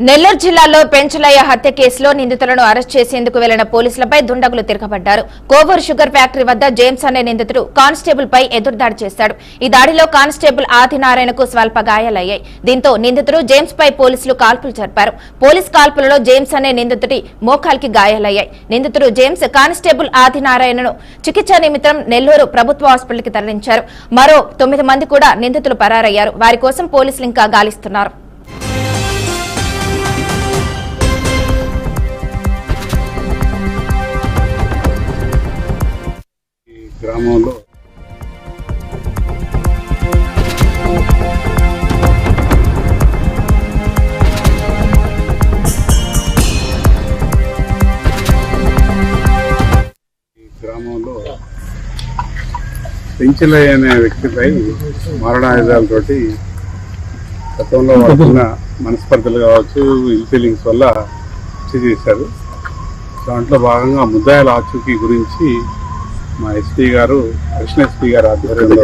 నెల్లూరు జిల్లాలో పెంచలయ్య హత్య కేసులో నిందితులను అరెస్ట్ చేసేందుకు వెళ్లిన పోలీసులపై దుండగులు తిరగబడ్డారు. కోవూరు షుగర్ ఫ్యాక్టరీ వద్ద జేమ్స్ అనే నిందితుడు కానిస్టేబుల్ పై ఎదురుదాడి చేశాడు. ఈ దాడిలో కానిస్టేబుల్ ఆదినారాయణకు స్వల్ప గాయాలయ్యాయి. దీంతో నిందితుడు జేమ్స్ పై పోలీసులు కాల్పులు జరిపారు. పోలీస్ కాల్పులలో జేమ్స్ అనే నిందితుడి మోకాలికి గాయాలయ్యాయి. నిందితుడు జేమ్స్ కానిస్టేబుల్ ఆదినారాయణను చికిత్స నిమిత్తం నెల్లూరు ప్రభుత్వ హాస్పిటల్కి తరలించారు. మరో 9 మంది కూడా నిందితులు పరారయ్యారు. వారి కోసం పోలీసులు ఇంకా గాలిస్తున్నారు. గ్రామంలో పెంచలయ్య అనే వ్యక్తిపై మారణాయుధాలతోటి గతంలో వాడుతున్న మనస్పర్ధలు కావచ్చు, ఇల్ ఫీలింగ్స్ వల్ల హత్య చేశారు. దాంట్లో భాగంగా ముద్దాయిల ఆచూకీ గురించి మా ఎస్పీ గారు, కృష్ణ ఎస్పీ గారు ఆధ్వర్యంలో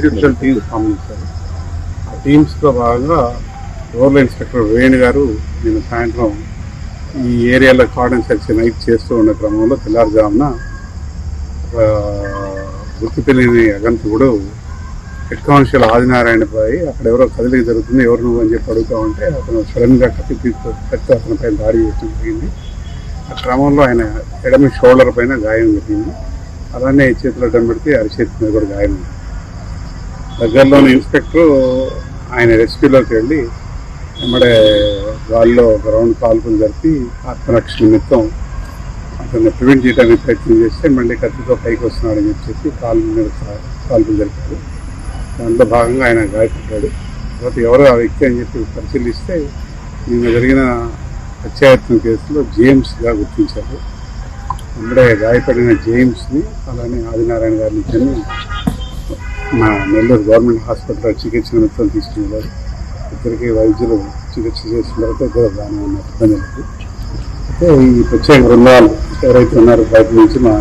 స్పెషల్ టీమ్స్ ఫామ్ చేశారు. ఆ టీమ్స్లో భాగంగా రూరల్ ఇన్స్పెక్టర్ వేణు గారు నిన్న సాయంత్రం ఈ ఏరియాలో కార్డన్ సెర్చ్ నైట్ చేస్తూ ఉన్న క్రమంలో తెల్లారుజామున గుర్తు తెలియని అగంతకుడు హెడ్ కానిస్టేబుల్ ఆదినారాయణపై అక్కడ ఎవరో కదిలిక జరుగుతుంది, ఎవరు నువ్వు అని చెప్పి అడుగుతూ ఉంటే అతను సడన్గా కత్తి అతనిపై దాడి చేయడం జరిగింది. ఆ క్రమంలో ఆయన ఎడమ షోల్డర్ పైన గాయం జరిగింది. అలానే చేతిలో కనబడితే అరిచేతి మీద కూడా గాయం ఉంది. దగ్గరలోని ఇన్స్పెక్టర్ ఆయన రెస్క్యూలోకి వెళ్ళి వెంబడే గాల్లో ఒక రౌండ్ కాల్పులు జరిపి ఆత్మరక్షణ నిమిత్తం అతన్ని ప్రివెంట్ చేయడానికి ప్రయత్నం చేస్తే మళ్ళీ కత్తితో పైకి వస్తున్నాడని చెప్పి కాలు మీద కాల్పులు జరిపారు. దాంట్లో భాగంగా ఆయన గాయపడ్డాడు. తర్వాత ఎవరో ఆ వ్యక్తి అని చెప్పి పరిశీలిస్తే నిన్న జరిగిన హత్యాయత్నం కేసులో జేమ్స్గా గుర్తించారు. అప్పుడే గాయపడిన జేమ్స్ని అలానే ఆదినారాయణ గారిని మా నెల్లూరు గవర్నమెంట్ హాస్పిటల్లో చికిత్స నిమిత్తం తీసుకున్నారు. ఇద్దరికి వైద్యులు చికిత్స చేసిన తర్వాత ఇద్దరు బాగానే ఉన్నారు, ఇబ్బంది లేదు. అయితే ఈ ప్రత్యేక బృందాలు ఎవరైతే ఉన్నారో బయట నుంచి మా